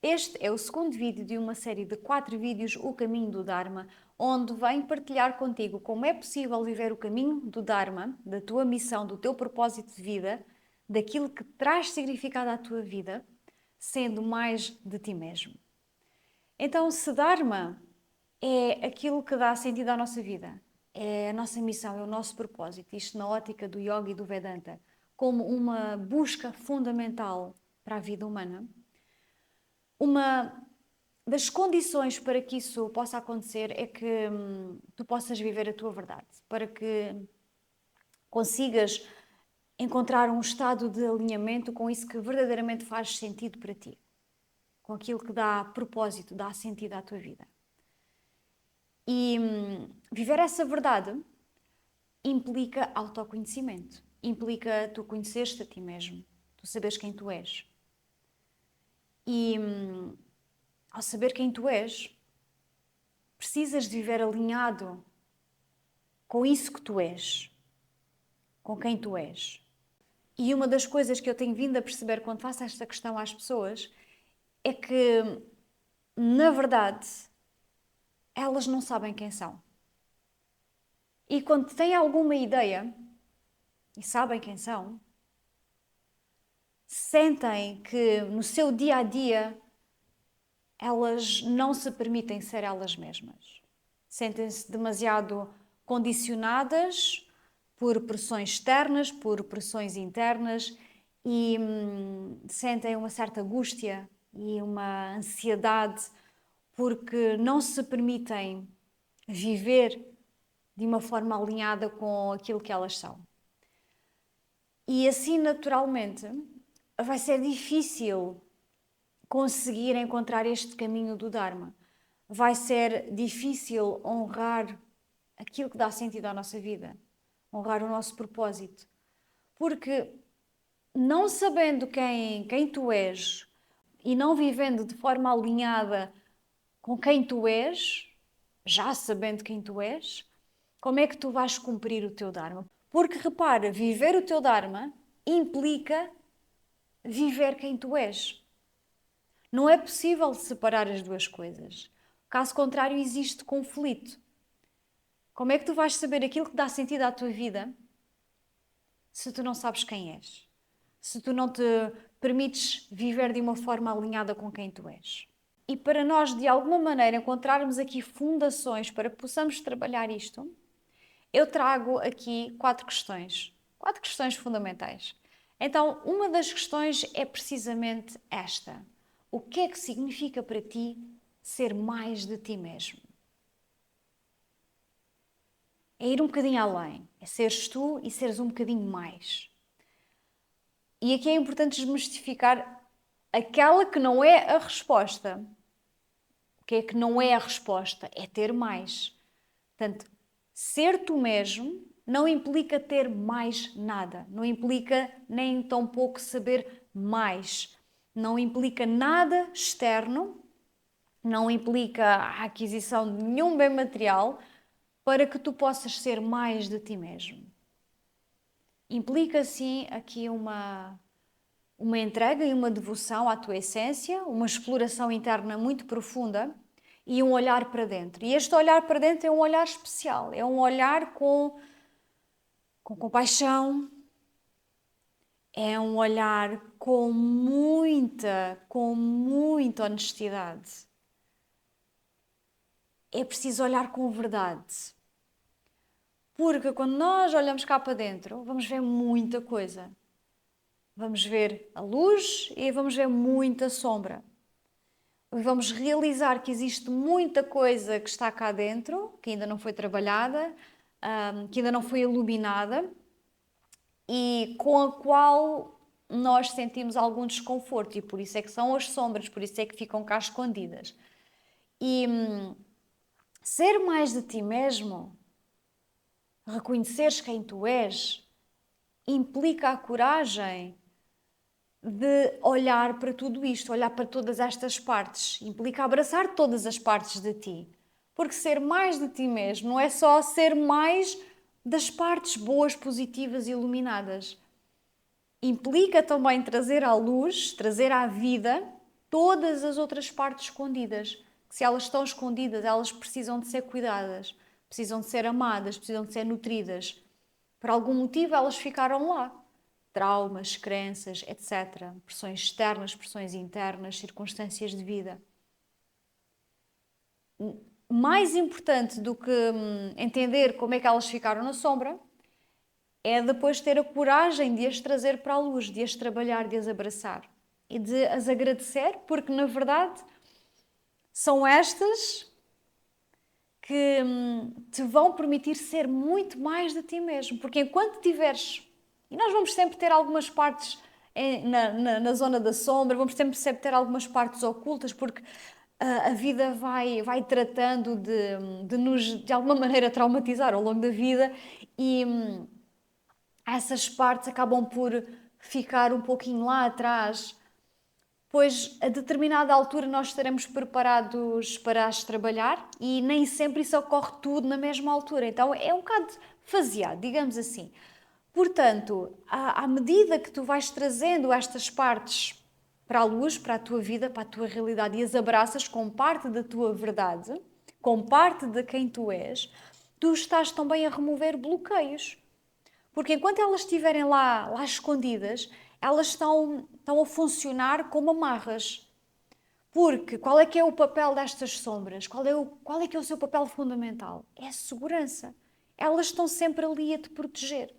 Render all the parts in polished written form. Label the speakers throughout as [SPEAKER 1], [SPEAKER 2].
[SPEAKER 1] Este é o segundo vídeo de uma série de 4 vídeos, O Caminho do Dharma, onde venho partilhar contigo como é possível viver o caminho do Dharma, da tua missão, do teu propósito de vida, daquilo que traz significado à tua vida, sendo mais de ti mesmo. Então, se Dharma é aquilo que dá sentido à nossa vida, é a nossa missão, é o nosso propósito, isto na ótica do Yoga e do Vedanta, como uma busca fundamental para a vida humana, uma das condições para que isso possa acontecer é que tu possas viver a tua verdade, para que consigas encontrar um estado de alinhamento com isso que verdadeiramente faz sentido para ti, com aquilo que dá propósito, dá sentido à tua vida. E viver essa verdade implica autoconhecimento, implica tu conheceres-te a ti mesmo, tu saberes quem tu és. E ao saber quem tu és, precisas de viver alinhado com isso que tu és, com quem tu és. E uma das coisas que eu tenho vindo a perceber quando faço esta questão às pessoas é que, na verdade, elas não sabem quem são. E quando têm alguma ideia e sabem quem são, sentem que no seu dia a dia elas não se permitem ser elas mesmas. Sentem-se demasiado condicionadas por pressões externas, por pressões internas e sentem uma certa angústia e uma ansiedade porque não se permitem viver de uma forma alinhada com aquilo que elas são. E assim, naturalmente, vai ser difícil conseguir encontrar este caminho do Dharma. Vai ser difícil honrar aquilo que dá sentido à nossa vida, honrar o nosso propósito. Porque não sabendo quem tu és e não vivendo de forma alinhada com quem tu és, já sabendo quem tu és, como é que tu vais cumprir o teu Dharma? Porque repara, viver o teu Dharma implica viver quem tu és. Não é possível separar as duas coisas. Caso contrário, existe conflito. Como é que tu vais saber aquilo que dá sentido à tua vida se tu não sabes quem és? Se tu não te permites viver de uma forma alinhada com quem tu és? E para nós, de alguma maneira, encontrarmos aqui fundações para que possamos trabalhar isto, eu trago aqui 4 questões. 4 questões fundamentais. Então, uma das questões é precisamente esta. O que é que significa para ti ser mais de ti mesmo? É ir um bocadinho além. É seres tu e seres um bocadinho mais. E aqui é importante desmistificar aquela que não é a resposta. O que é que não é a resposta? É ter mais. Portanto, ser tu mesmo não implica ter mais nada. Não implica nem tão pouco saber mais. Não implica nada externo. Não implica a aquisição de nenhum bem material para que tu possas ser mais de ti mesmo. Implica, sim, aqui uma entrega e uma devoção à tua essência, uma exploração interna muito profunda e um olhar para dentro. E este olhar para dentro é um olhar especial, é um olhar com compaixão, é um olhar com muita honestidade. É preciso olhar com verdade. Porque quando nós olhamos cá para dentro, vamos ver muita coisa. Vamos ver a luz e vamos ver muita sombra. Vamos realizar que existe muita coisa que está cá dentro, que ainda não foi trabalhada, que ainda não foi iluminada e com a qual nós sentimos algum desconforto e por isso é que são as sombras, por isso é que ficam cá escondidas. E ser mais de ti mesmo, reconheceres quem tu és, implica a coragem de olhar para tudo isto, olhar para todas estas partes. Implica abraçar todas as partes de ti. Porque ser mais de ti mesmo não é só ser mais das partes boas, positivas e iluminadas. Implica também trazer à luz, trazer à vida todas as outras partes escondidas. Que se elas estão escondidas, elas precisam de ser cuidadas, precisam de ser amadas, precisam de ser nutridas. Por algum motivo elas ficaram lá. Traumas, crenças, etc. Pressões externas, pressões internas, circunstâncias de vida. Mais importante do que entender como é que elas ficaram na sombra, é depois ter a coragem de as trazer para a luz, de as trabalhar, de as abraçar e de as agradecer, porque na verdade são estas que te vão permitir ser muito mais de ti mesmo. Porque enquanto tiveres, e nós vamos sempre ter algumas partes na zona da sombra, vamos sempre ter algumas partes ocultas, porque a vida vai tratando de nos, de alguma maneira, traumatizar ao longo da vida e essas partes acabam por ficar um pouquinho lá atrás, pois a determinada altura nós estaremos preparados para as trabalhar e nem sempre isso ocorre tudo na mesma altura. Então é um bocado faseado, digamos assim. Portanto, à medida que tu vais trazendo estas partes para a luz, para a tua vida, para a tua realidade e as abraças com parte da tua verdade, com parte de quem tu és, tu estás também a remover bloqueios. Porque enquanto elas estiverem lá escondidas, elas estão a funcionar como amarras. Porque qual é que é o papel destas sombras? Qual é que é o seu papel fundamental? É a segurança. Elas estão sempre ali a te proteger.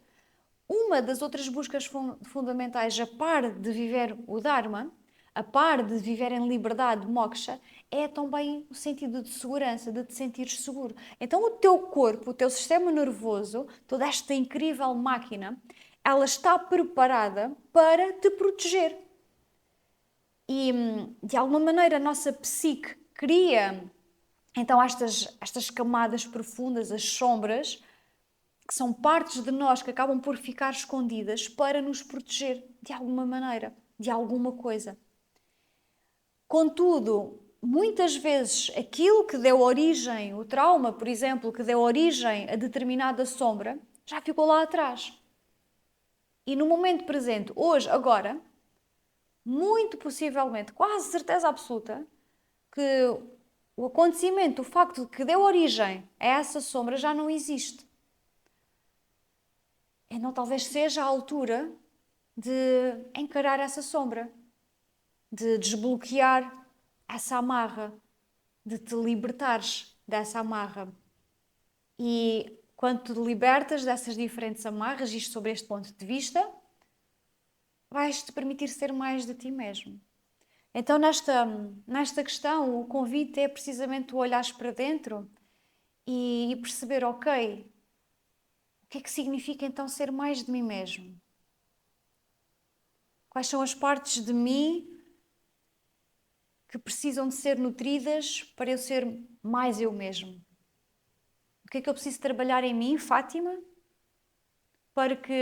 [SPEAKER 1] Uma das outras buscas fundamentais, a par de viver o Dharma, a par de viver em liberdade, moksha, é também o sentido de segurança, de te sentir seguro. Então o teu corpo, o teu sistema nervoso, toda esta incrível máquina, ela está preparada para te proteger. E, de alguma maneira, a nossa psique cria, então, estas camadas profundas, as sombras, que são partes de nós que acabam por ficar escondidas para nos proteger de alguma maneira, de alguma coisa. Contudo, muitas vezes aquilo que deu origem, o trauma, por exemplo, que deu origem a determinada sombra, já ficou lá atrás. E no momento presente, hoje, agora, muito possivelmente, quase certeza absoluta, que o acontecimento, o facto de que deu origem a essa sombra já não existe. Então talvez seja a altura de encarar essa sombra, de desbloquear essa amarra, de te libertares dessa amarra. E quando te libertas dessas diferentes amarras, isto sobre este ponto de vista, vais-te permitir ser mais de ti mesmo. Então nesta questão, o convite é precisamente tu olhares para dentro e perceber, ok, o que é que significa então ser mais de mim mesmo? Quais são as partes de mim que precisam de ser nutridas para eu ser mais eu mesmo? O que é que eu preciso trabalhar em mim, Fátima, para que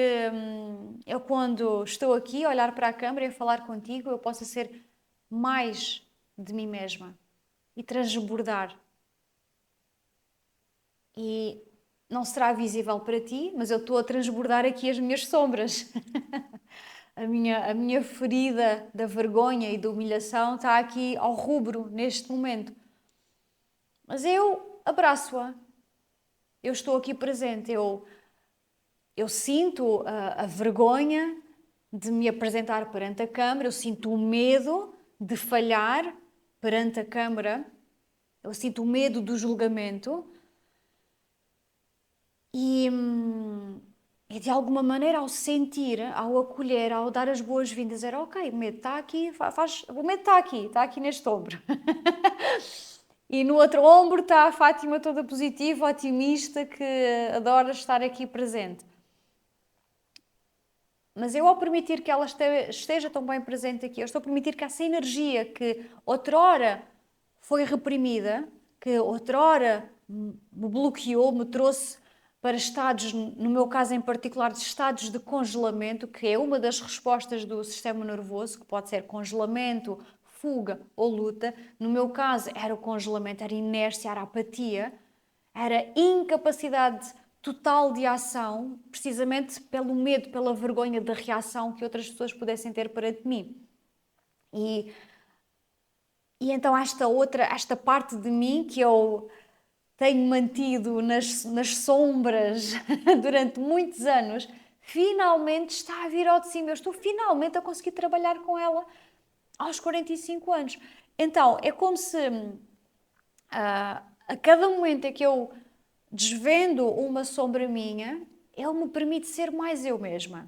[SPEAKER 1] eu, quando estou aqui a olhar para a câmara e a falar contigo, eu possa ser mais de mim mesma e transbordar. E não será visível para ti, mas eu estou a transbordar aqui as minhas sombras. A minha ferida da vergonha e da humilhação está aqui ao rubro neste momento. Mas eu abraço-a. Eu estou aqui presente. Eu sinto a vergonha de me apresentar perante a câmara. Eu sinto o medo de falhar perante a câmara. Eu sinto o medo do julgamento. E de alguma maneira, ao sentir, ao acolher, ao dar as boas-vindas, era ok, o medo está aqui, o medo está aqui neste ombro. E no outro ombro está a Fátima toda positiva, otimista, que adora estar aqui presente. Mas eu, ao permitir que ela esteja tão bem presente aqui, eu estou a permitir que essa energia que outrora foi reprimida, que outrora me bloqueou, me trouxe para estados, no meu caso em particular, de estados de congelamento, que é uma das respostas do sistema nervoso, que pode ser congelamento, fuga ou luta. No meu caso era o congelamento, era inércia, era apatia, era incapacidade total de ação, precisamente pelo medo, pela vergonha da reação que outras pessoas pudessem ter perante mim. E E então esta parte de mim que eu tenho mantido nas sombras durante muitos anos, finalmente está a vir ao de cima. Eu estou finalmente a conseguir trabalhar com ela aos 45 anos. Então, é como se a cada momento em que eu desvendo uma sombra minha, ele me permite ser mais eu mesma.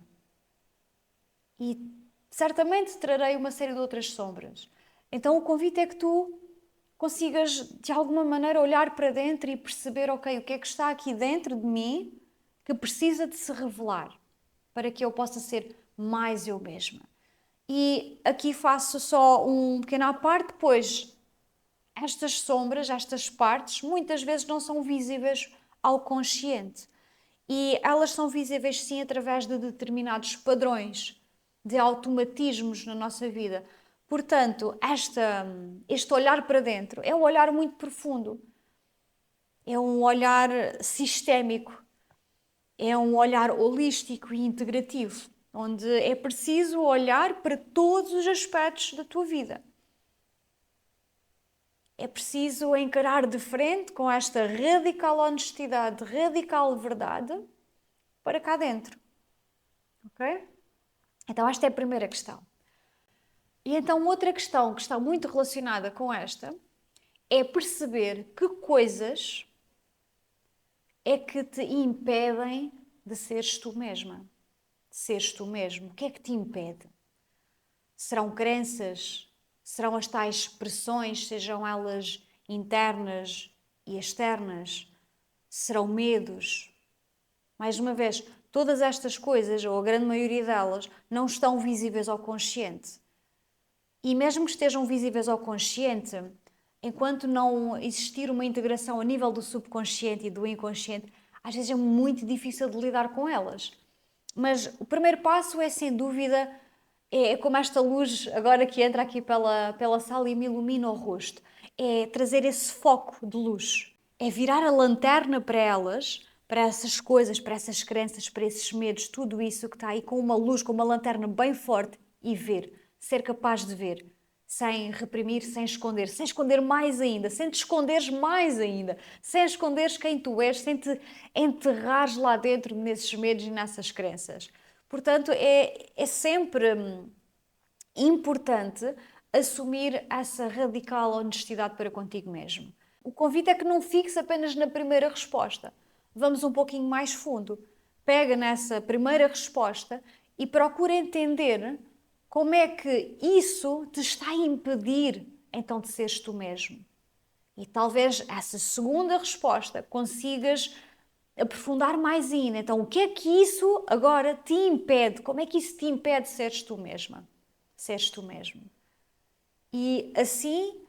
[SPEAKER 1] E certamente trarei uma série de outras sombras. Então o convite é que tu consigas de alguma maneira olhar para dentro e perceber, ok, o que é que está aqui dentro de mim que precisa de se revelar para que eu possa ser mais eu mesma. E aqui faço só um pequeno à parte, pois estas sombras, estas partes, muitas vezes não são visíveis ao consciente. E elas são visíveis sim através de determinados padrões, de automatismos na nossa vida. Portanto, este olhar para dentro é um olhar muito profundo, é um olhar sistémico, é um olhar holístico e integrativo, onde é preciso olhar para todos os aspectos da tua vida. É preciso encarar de frente com esta radical honestidade, radical verdade para cá dentro. Ok? Então esta é a primeira questão. E então outra questão que está muito relacionada com esta é perceber que coisas é que te impedem de seres tu mesma. De seres tu mesmo. O que é que te impede? Serão crenças? Serão as tais pressões, sejam elas internas e externas? Serão medos? Mais uma vez, todas estas coisas, ou a grande maioria delas, não estão visíveis ao consciente. E mesmo que estejam visíveis ao consciente, enquanto não existir uma integração a nível do subconsciente e do inconsciente, às vezes é muito difícil de lidar com elas. Mas o primeiro passo é, sem dúvida, é como esta luz agora que entra aqui pela sala e me ilumina o rosto. É trazer esse foco de luz. É virar a lanterna para elas, para essas coisas, para essas crenças, para esses medos, tudo isso que está aí com uma luz, com uma lanterna bem forte e ver. Ser capaz de ver. Sem reprimir, sem esconder mais ainda, sem te esconderes mais ainda, sem esconderes quem tu és, sem te enterrares lá dentro nesses medos e nessas crenças. Portanto, é sempre importante assumir essa radical honestidade para contigo mesmo. O convite é que não fiques apenas na primeira resposta. Vamos um pouquinho mais fundo. Pega nessa primeira resposta e procura entender como é que isso te está a impedir então de seres tu mesmo. E talvez essa segunda resposta consigas aprofundar mais ainda. Então, o que é que isso agora te impede? Como é que isso te impede de seres tu mesma? Seres tu mesmo. E assim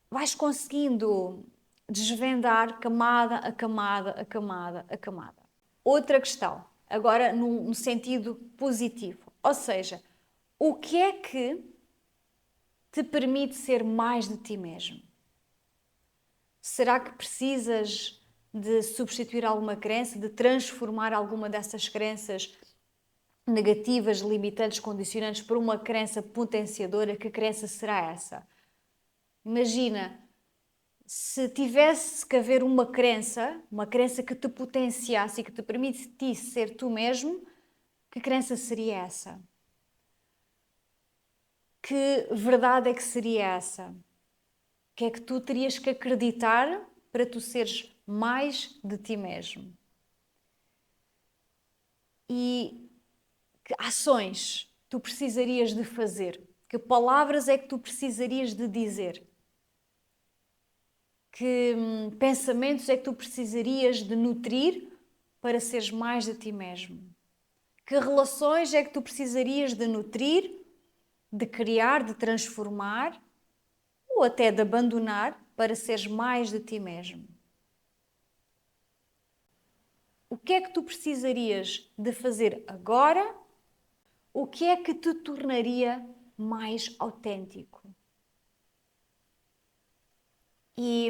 [SPEAKER 1] vais conseguindo desvendar camada a camada, a camada, a camada. Outra questão, agora no sentido positivo. Ou seja, o que é que te permite ser mais de ti mesmo? Será que precisas de substituir alguma crença, de transformar alguma dessas crenças negativas, limitantes, condicionantes por uma crença potenciadora? Que crença será essa? Imagina, se tivesse que haver uma crença que te potenciasse e que te permitisse ser tu mesmo, que crença seria essa? Que verdade é que seria essa? O que é que tu terias que acreditar para tu seres mais de ti mesmo? E que ações tu precisarias de fazer? Que palavras é que tu precisarias de dizer? Que pensamentos é que tu precisarias de nutrir para seres mais de ti mesmo? Que relações é que tu precisarias de nutrir, de criar, de transformar ou até de abandonar para seres mais de ti mesmo? O que é que tu precisarias de fazer agora? O que é que te tornaria mais autêntico? E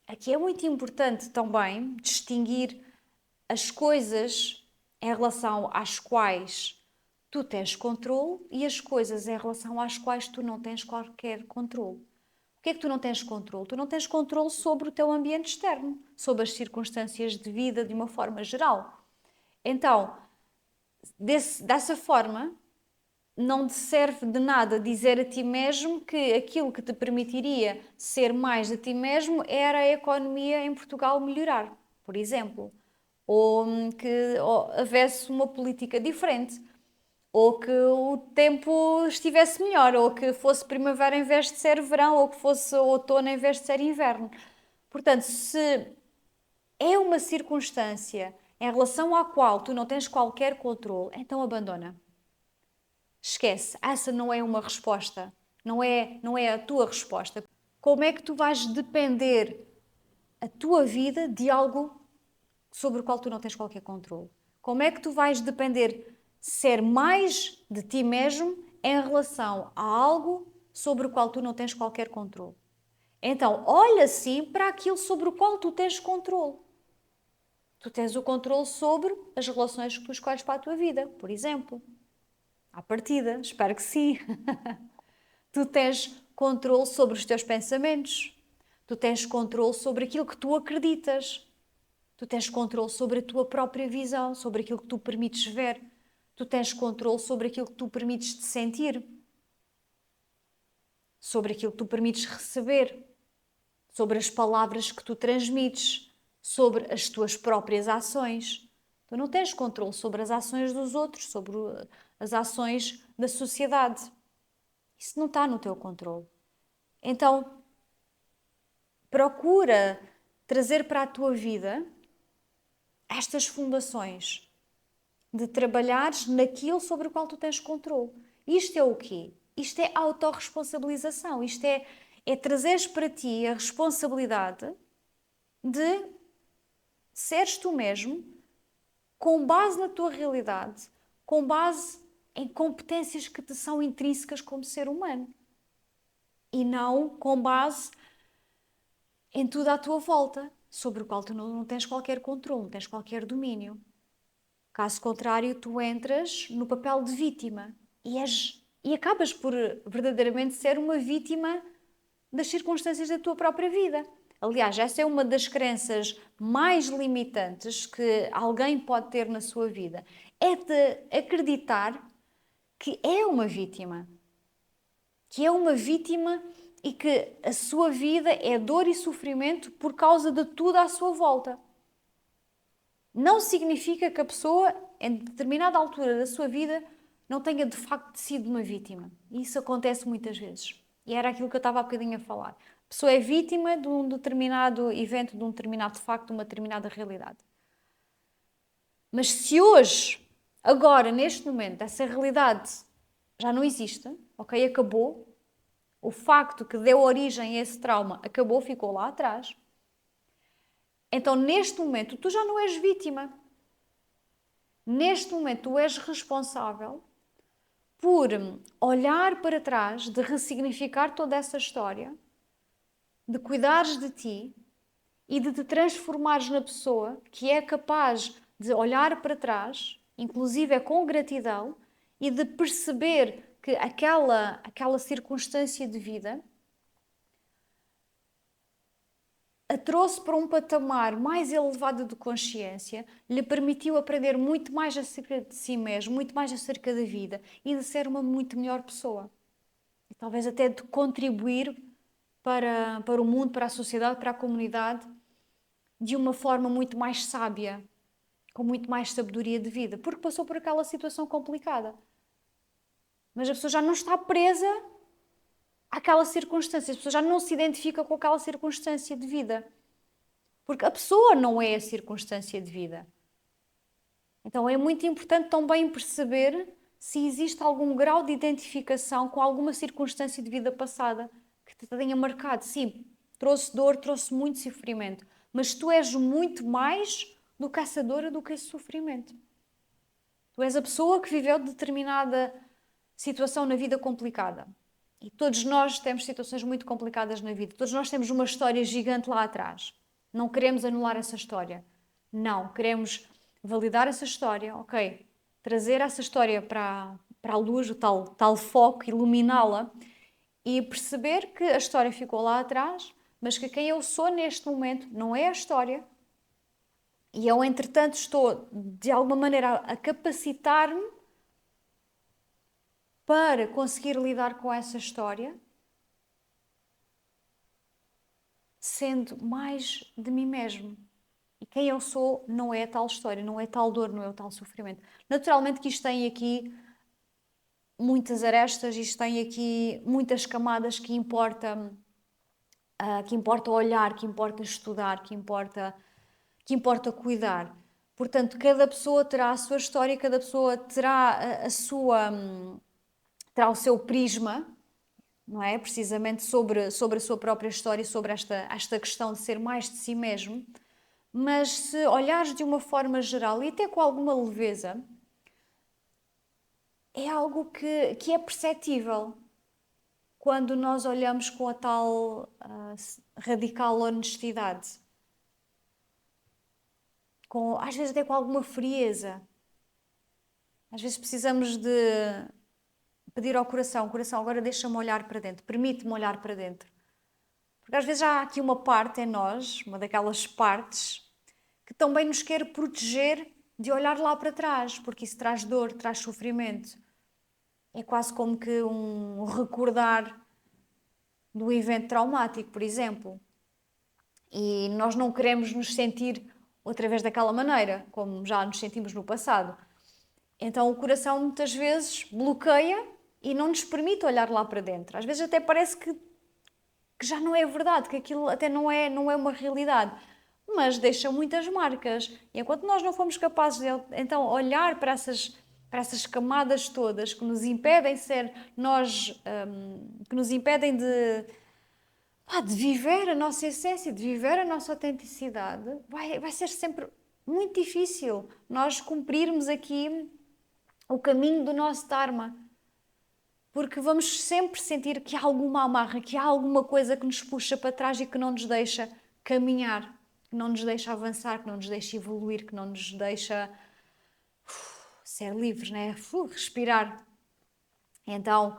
[SPEAKER 1] aqui é muito importante também distinguir as coisas em relação às quais tu tens controle e as coisas em relação às quais tu não tens qualquer controle. O que é que tu não tens controle? Tu não tens controle sobre o teu ambiente externo, sobre as circunstâncias de vida de uma forma geral. Então, dessa forma, não te serve de nada dizer a ti mesmo que aquilo que te permitiria ser mais de ti mesmo era a economia em Portugal melhorar, por exemplo. Ou que houvesse uma política diferente. Ou que o tempo estivesse melhor, ou que fosse primavera em vez de ser verão, ou que fosse outono em vez de ser inverno. Portanto, se é uma circunstância em relação à qual tu não tens qualquer controle, então abandona. Esquece, essa não é uma resposta, não é a tua resposta. Como é que tu vais depender a tua vida de algo sobre o qual tu não tens qualquer controle? Como é que tu vais depender ser mais de ti mesmo em relação a algo sobre o qual tu não tens qualquer controle? Então, olha sim para aquilo sobre o qual tu tens controle. Tu tens o controle sobre as relações que tu escolhes para a tua vida, por exemplo. À partida, espero que sim. Tu tens controle sobre os teus pensamentos. Tu tens controle sobre aquilo que tu acreditas. Tu tens controle sobre a tua própria visão, sobre aquilo que tu permites ver. Tu tens controle sobre aquilo que tu permites te sentir. Sobre aquilo que tu permites receber. Sobre as palavras que tu transmites. Sobre as tuas próprias ações. Tu não tens controle sobre as ações dos outros, sobre as ações da sociedade. Isso não está no teu controle. Então, procura trazer para a tua vida estas fundações de trabalhares naquilo sobre o qual tu tens controle. Isto é o quê? Isto é autorresponsabilização. Isto é trazeres para ti a responsabilidade de seres tu mesmo com base na tua realidade, com base em competências que te são intrínsecas como ser humano. E não com base em tudo à tua volta, sobre o qual tu não tens qualquer controle, não tens qualquer domínio. Caso contrário, tu entras no papel de vítima e acabas por verdadeiramente ser uma vítima das circunstâncias da tua própria vida. Aliás, essa é uma das crenças mais limitantes que alguém pode ter na sua vida. É de acreditar que é uma vítima. Que é uma vítima e que a sua vida é dor e sofrimento por causa de tudo à sua volta. Não significa que a pessoa, em determinada altura da sua vida, não tenha de facto sido uma vítima. Isso acontece muitas vezes. E era aquilo que eu estava há bocadinho a falar. A pessoa é vítima de um determinado evento, de um determinado facto, de uma determinada realidade. Mas se hoje, agora, neste momento, essa realidade já não existe, ok, acabou, o facto que deu origem a esse trauma acabou, ficou lá atrás. Então, neste momento, tu já não és vítima. Neste momento, tu és responsável por olhar para trás, de ressignificar toda essa história, de cuidares de ti e de te transformares na pessoa que é capaz de olhar para trás, inclusive é com gratidão, e de perceber que aquela circunstância de vida a trouxe para um patamar mais elevado de consciência, lhe permitiu aprender muito mais acerca de si mesmo, muito mais acerca da vida e de ser uma muito melhor pessoa. E talvez até de contribuir para o mundo, para a sociedade, para a comunidade, de uma forma muito mais sábia, com muito mais sabedoria de vida, porque passou por aquela situação complicada. Mas a pessoa já não está presa àquela circunstância, a pessoa já não se identifica com aquela circunstância de vida. Porque a pessoa não é a circunstância de vida. Então é muito importante também perceber se existe algum grau de identificação com alguma circunstância de vida passada que te tenha marcado. Sim, trouxe dor, trouxe muito sofrimento, mas tu és muito mais do que essa dor, do que esse sofrimento. Tu és a pessoa que viveu determinada situação na vida complicada. E todos nós temos situações muito complicadas na vida. Todos nós temos uma história gigante lá atrás. Não queremos anular essa história. Não, queremos validar essa história, ok? Trazer essa história para a luz, o tal foco, iluminá-la e perceber que a história ficou lá atrás, mas que quem eu sou neste momento não é a história. E eu, entretanto, estou de alguma maneira a capacitar-me para conseguir lidar com essa história, sendo mais de mim mesmo. E quem eu sou não é a tal história, não é tal dor, não é o tal sofrimento. Naturalmente que isto tem aqui muitas arestas, isto tem aqui muitas camadas que importa olhar, que importa estudar, que importa cuidar. Portanto, cada pessoa terá a sua história, cada pessoa terá terá o seu prisma, não é? Precisamente sobre a sua própria história, sobre esta questão de ser mais de si mesmo. Mas se olhares de uma forma geral e até com alguma leveza, é algo que é perceptível quando nós olhamos com a tal radical honestidade. Às vezes até com alguma frieza. Às vezes precisamos de pedir ao coração, agora deixa-me olhar para dentro, permite-me olhar para dentro. Porque às vezes há aqui uma parte em nós, uma daquelas partes, que também nos quer proteger de olhar lá para trás, porque isso traz dor, traz sofrimento. É quase como que um recordar do evento traumático, por exemplo. E nós não queremos nos sentir outra vez daquela maneira, como já nos sentimos no passado. Então o coração muitas vezes bloqueia e não nos permite olhar lá para dentro. Às vezes até parece que já não é verdade, que aquilo até não é uma realidade, mas deixa muitas marcas. E enquanto nós não formos capazes de então olhar para essas camadas todas que nos impedem ser nós, que nos impedem de viver a nossa essência, de viver a nossa autenticidade, vai ser sempre muito difícil nós cumprirmos aqui o caminho do nosso Dharma. Porque vamos sempre sentir que há alguma amarra, que há alguma coisa que nos puxa para trás e que não nos deixa caminhar, que não nos deixa avançar, que não nos deixa evoluir, que não nos deixa ser livres, né? Respirar. Então,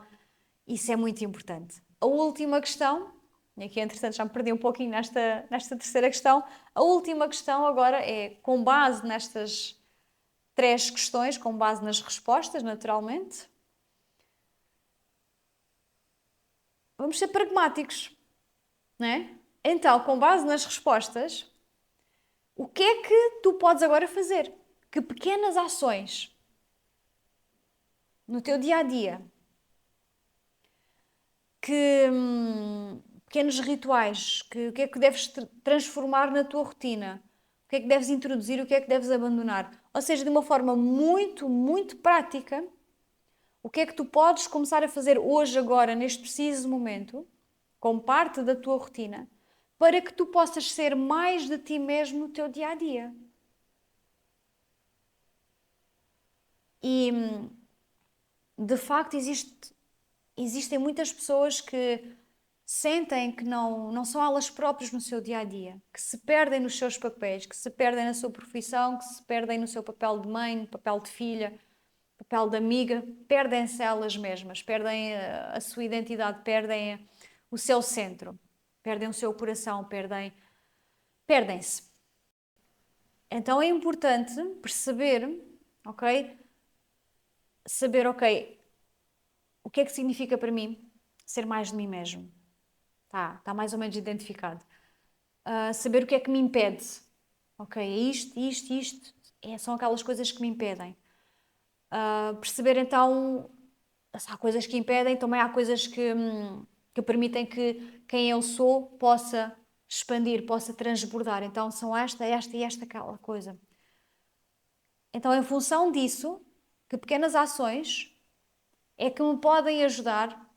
[SPEAKER 1] isso é muito importante. A última questão, e aqui entretanto já me perdi um pouquinho nesta terceira questão, a última questão agora é, com base nestas 3 questões, com base nas respostas, naturalmente, vamos ser pragmáticos, não é? Então, com base nas respostas, o que é que tu podes agora fazer? Que pequenas ações no teu dia a dia, que pequenos rituais, o que é que deves transformar na tua rotina? O que é que deves introduzir, o que é que deves abandonar? Ou seja, de uma forma muito, muito prática, o que é que tu podes começar a fazer hoje, agora, neste preciso momento, como parte da tua rotina, para que tu possas ser mais de ti mesmo no teu dia a dia. E, de facto, existem muitas pessoas que sentem que não são elas próprias no seu dia a dia, que se perdem nos seus papéis, que se perdem na sua profissão, que se perdem no seu papel de mãe, no papel de filha, papel de amiga, perdem-se elas mesmas, perdem a sua identidade, perdem o seu centro, perdem o seu coração, perdem-se. Então é importante perceber, ok? Saber, ok, o que é que significa para mim ser mais de mim mesmo? Está mais ou menos identificado. Saber o que é que me impede. Ok, é isto, são aquelas coisas que me impedem. Perceber então, se há coisas que impedem, também há coisas que permitem que quem eu sou possa expandir, possa transbordar. Então são esta e esta aquela coisa. Então, em função disso, que pequenas ações é que me podem ajudar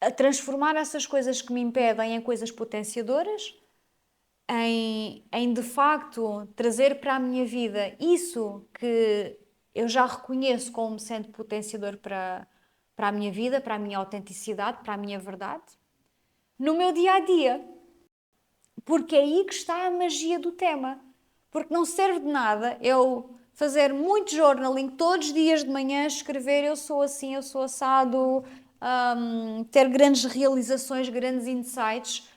[SPEAKER 1] a transformar essas coisas que me impedem em coisas potenciadoras, em de facto trazer para a minha vida isso que eu já reconheço como sendo potenciador para a minha vida, para a minha autenticidade, para a minha verdade, no meu dia a dia. Porque é aí que está a magia do tema. Porque não serve de nada eu fazer muito journaling, todos os dias de manhã escrever eu sou assim, eu sou assado, ter grandes realizações, grandes insights.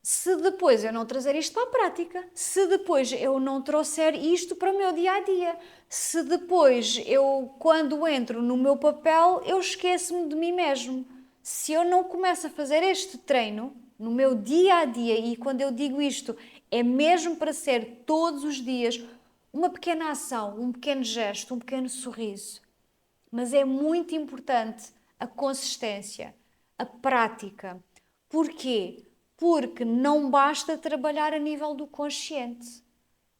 [SPEAKER 1] Se depois eu não trazer isto para a prática, se depois eu não trouxer isto para o meu dia a dia, se depois eu, quando entro no meu papel, eu esqueço-me de mim mesmo. Se eu não começo a fazer este treino no meu dia a dia, e quando eu digo isto, é mesmo para ser todos os dias uma pequena ação, um pequeno gesto, um pequeno sorriso. Mas é muito importante a consistência, a prática. Porquê? Porque não basta trabalhar a nível do consciente.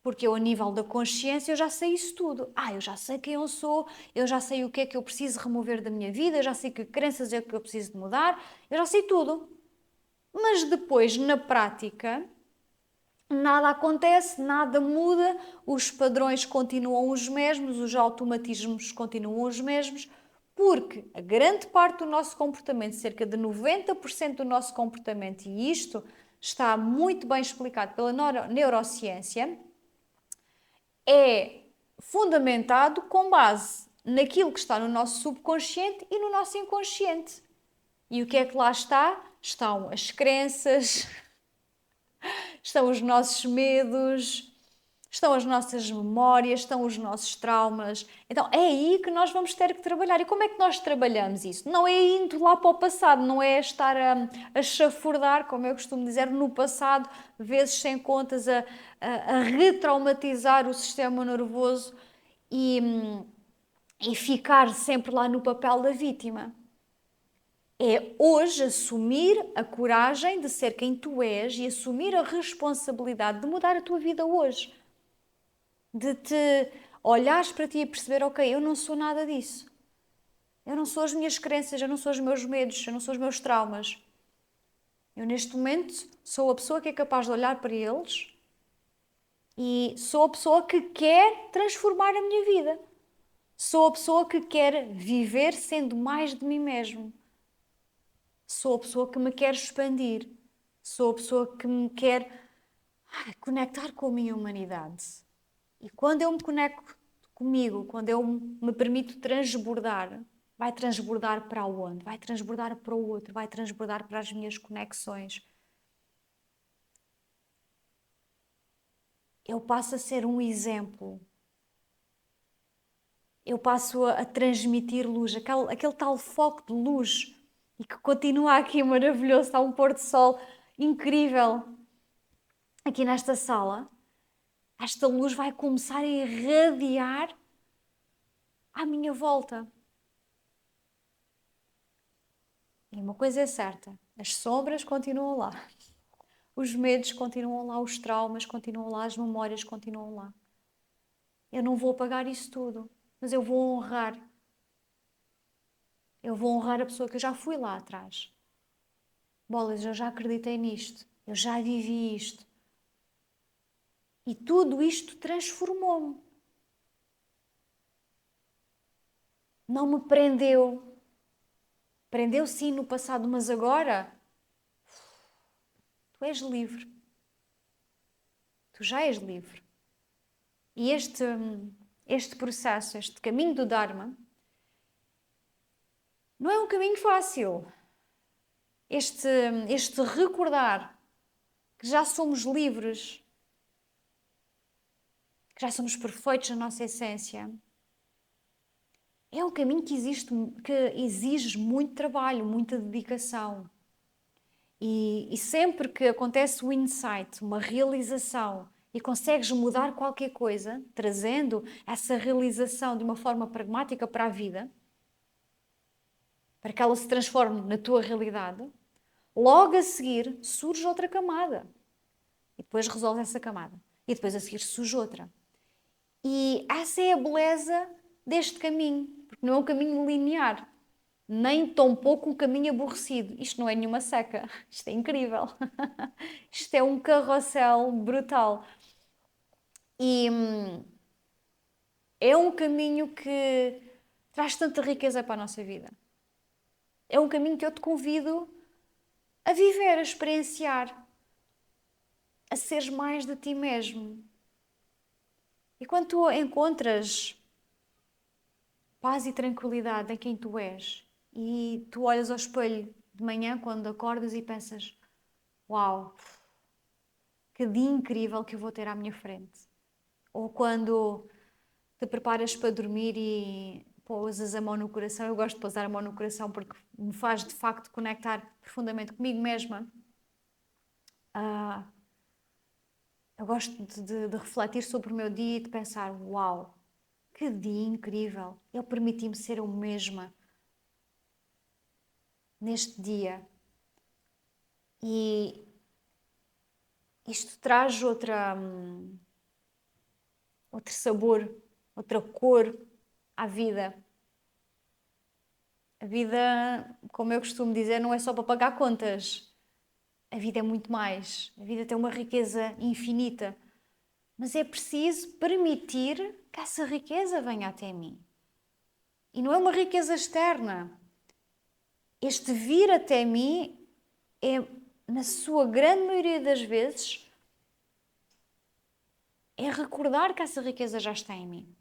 [SPEAKER 1] Porque eu, a nível da consciência, eu já sei isso tudo. Eu já sei quem eu sou, eu já sei o que é que eu preciso remover da minha vida, eu já sei que crenças é que eu preciso de mudar, eu já sei tudo. Mas depois, na prática, nada acontece, nada muda, os padrões continuam os mesmos, os automatismos continuam os mesmos, porque a grande parte do nosso comportamento, cerca de 90% do nosso comportamento, e isto está muito bem explicado pela neurociência, é fundamentado com base naquilo que está no nosso subconsciente e no nosso inconsciente. E o que é que lá está? Estão as crenças, estão os nossos medos, estão as nossas memórias, estão os nossos traumas. Então é aí que nós vamos ter que trabalhar. E como é que nós trabalhamos isso? Não é indo lá para o passado, não é estar a chafurdar, como eu costumo dizer, no passado, vezes sem contas, a retraumatizar o sistema nervoso e ficar sempre lá no papel da vítima. É hoje assumir a coragem de ser quem tu és e assumir a responsabilidade de mudar a tua vida hoje. De te olhares para ti e perceber, ok, eu não sou nada disso. Eu não sou as minhas crenças, eu não sou os meus medos, eu não sou os meus traumas. Eu neste momento sou a pessoa que é capaz de olhar para eles e sou a pessoa que quer transformar a minha vida. Sou a pessoa que quer viver sendo mais de mim mesmo. Sou a pessoa que me quer expandir. Sou a pessoa que me quer conectar com a minha humanidade. E quando eu me conecto comigo, quando eu me permito transbordar, vai transbordar para onde? Vai transbordar para o outro, vai transbordar para as minhas conexões. Eu passo a ser um exemplo. Eu passo a transmitir luz, aquele tal foco de luz e que continua aqui maravilhoso, está um pôr do sol incrível aqui nesta sala. Esta luz vai começar a irradiar à minha volta. E uma coisa é certa, as sombras continuam lá. Os medos continuam lá, os traumas continuam lá, as memórias continuam lá. Eu não vou apagar isso tudo, mas eu vou honrar. Eu vou honrar a pessoa que eu já fui lá atrás. Bolas, eu já acreditei nisto, eu já vivi isto. E tudo isto transformou-me. Não me prendeu. Prendeu sim no passado, mas agora tu és livre. Tu já és livre. E este processo, este caminho do Dharma, não é um caminho fácil. Este recordar que já somos livres, que já somos perfeitos na nossa essência, é um caminho que exige muito trabalho, muita dedicação. E sempre que acontece o insight, uma realização, e consegues mudar qualquer coisa, trazendo essa realização de uma forma pragmática para a vida, para que ela se transforme na tua realidade, logo a seguir surge outra camada. E depois resolve essa camada. E depois a seguir surge outra. E essa é a beleza deste caminho, porque não é um caminho linear, nem tão pouco um caminho aborrecido. Isto não é nenhuma seca, isto é incrível. Isto é um carrossel brutal. E é um caminho que traz tanta riqueza para a nossa vida. É um caminho que eu te convido a viver, a experienciar, a seres mais de ti mesmo. E quando tu encontras paz e tranquilidade em quem tu és, e tu olhas ao espelho de manhã quando acordas e pensas: uau, que dia incrível que eu vou ter à minha frente. Ou quando te preparas para dormir e pousas a mão no coração. Eu gosto de pousar a mão no coração porque me faz de facto conectar profundamente comigo mesma. Eu gosto de refletir sobre o meu dia e de pensar: uau, que dia incrível! Ele permitiu-me ser eu mesma neste dia. E isto traz outro sabor, outra cor à vida. A vida, como eu costumo dizer, não é só para pagar contas. A vida é muito mais. A vida tem uma riqueza infinita. Mas é preciso permitir que essa riqueza venha até mim. E não é uma riqueza externa. Este vir até mim é, na sua grande maioria das vezes, é recordar que essa riqueza já está em mim.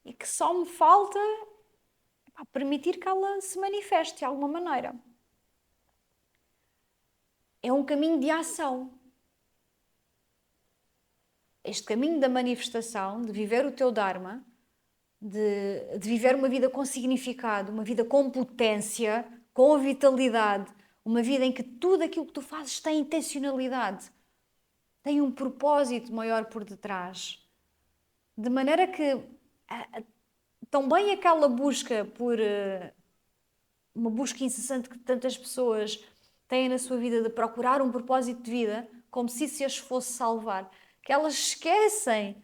[SPEAKER 1] E que só me falta permitir que ela se manifeste de alguma maneira. É um caminho de ação. Este caminho da manifestação, de viver o teu Dharma, de viver uma vida com significado, uma vida com potência, com vitalidade, uma vida em que tudo aquilo que tu fazes tem intencionalidade, tem um propósito maior por detrás. De maneira que também aquela busca por uma busca incessante que tantas pessoas têm na sua vida de procurar um propósito de vida, como se isso as fosse salvar, que elas esquecem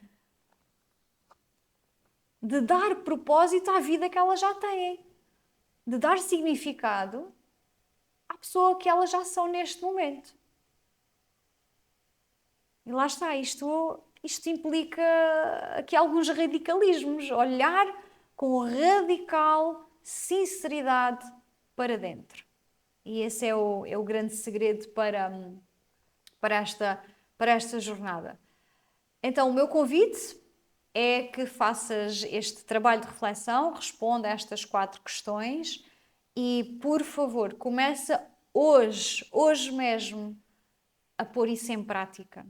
[SPEAKER 1] de dar propósito à vida que elas já têm, de dar significado à pessoa que elas já são neste momento. E lá está, isto implica aqui alguns radicalismos, olhar com radical sinceridade para dentro. E esse é o grande segredo para esta jornada. Então, o meu convite é que faças este trabalho de reflexão, responda a estas 4 questões e, por favor, começa hoje mesmo, a pôr isso em prática.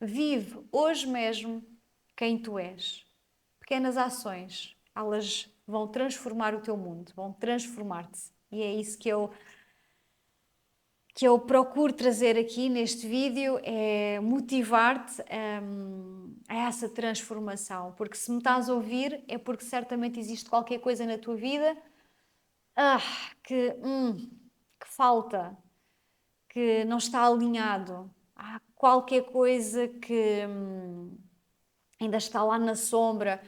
[SPEAKER 1] Vive hoje mesmo quem tu és. Pequenas ações, elas vão transformar o teu mundo, vão transformar-te. E é isso que eu procuro trazer aqui neste vídeo, é motivar-te a essa transformação. Porque se me estás a ouvir é porque certamente existe qualquer coisa na tua vida que falta, que não está alinhado. Há qualquer coisa que ainda está lá na sombra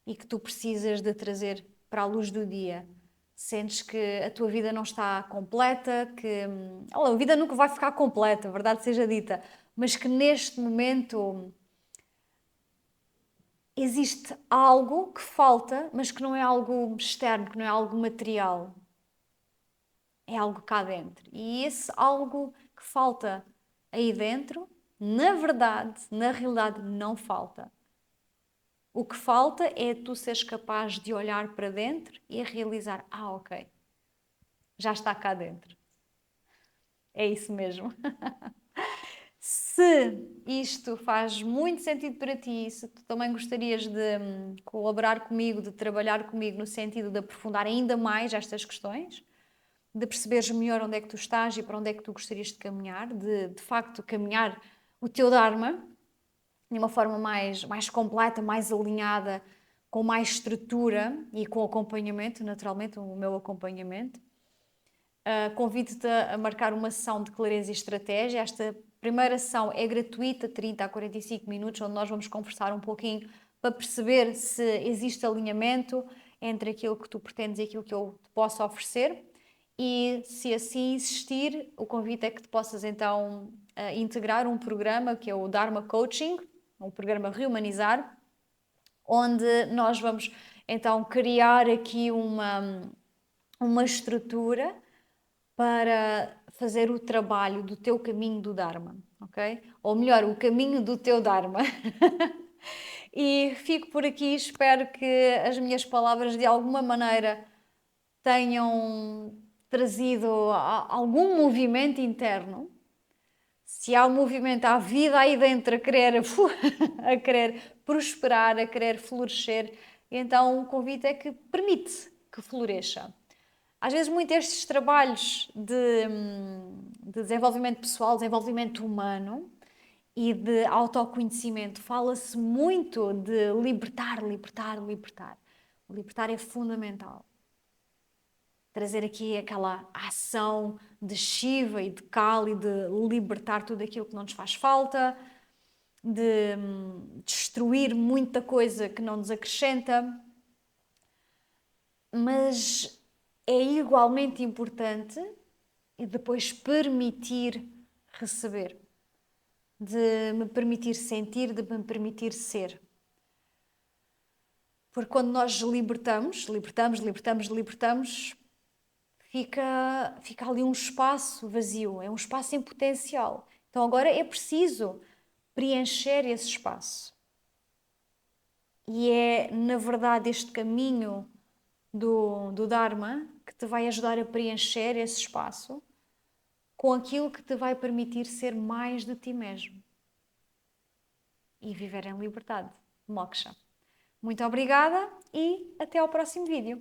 [SPEAKER 1] e que tu precisas de trazer para a luz do dia. Sentes que a tua vida não está completa, que a vida nunca vai ficar completa, verdade seja dita, mas que neste momento existe algo que falta, mas que não é algo externo, que não é algo material. É algo cá dentro. E esse algo que falta aí dentro, na verdade, na realidade, não falta. O que falta é tu seres capaz de olhar para dentro e realizar: ok, já está cá dentro. É isso mesmo. Se isto faz muito sentido para ti, se tu também gostarias de colaborar comigo, de trabalhar comigo no sentido de aprofundar ainda mais estas questões, de perceberes melhor onde é que tu estás e para onde é que tu gostarias de caminhar, de facto caminhar o teu Dharma de uma forma mais completa, mais alinhada, com mais estrutura e com acompanhamento, naturalmente, o meu acompanhamento. Convido-te a marcar uma sessão de clareza e estratégia. Esta primeira sessão é gratuita, 30 a 45 minutos, onde nós vamos conversar um pouquinho para perceber se existe alinhamento entre aquilo que tu pretendes e aquilo que eu te posso oferecer. E se assim existir, o convite é que te possas então integrar um programa que é o Dharma Coaching, um programa Rehumanizar, onde nós vamos então criar aqui uma estrutura para fazer o trabalho do teu caminho do Dharma, ok? Ou melhor, o caminho do teu Dharma. E fico por aqui, espero que as minhas palavras de alguma maneira tenham trazido algum movimento interno. Se há um movimento, há vida aí dentro a querer, a querer prosperar, a querer florescer, então o convite é que permite que floresça. Às vezes, muito estes trabalhos de desenvolvimento pessoal, desenvolvimento humano e de autoconhecimento, fala-se muito de libertar, libertar, libertar. O libertar é fundamental. Trazer aqui aquela ação de Shiva e de Kali, de libertar tudo aquilo que não nos faz falta, de destruir muita coisa que não nos acrescenta, mas é igualmente importante e depois permitir receber, de me permitir sentir, de me permitir ser. Porque quando nós libertamos, fica ali um espaço vazio, é um espaço em potencial. Então agora é preciso preencher esse espaço. E é, na verdade, este caminho do Dharma que te vai ajudar a preencher esse espaço com aquilo que te vai permitir ser mais de ti mesmo e viver em liberdade. Moksha. Muito obrigada e até ao próximo vídeo.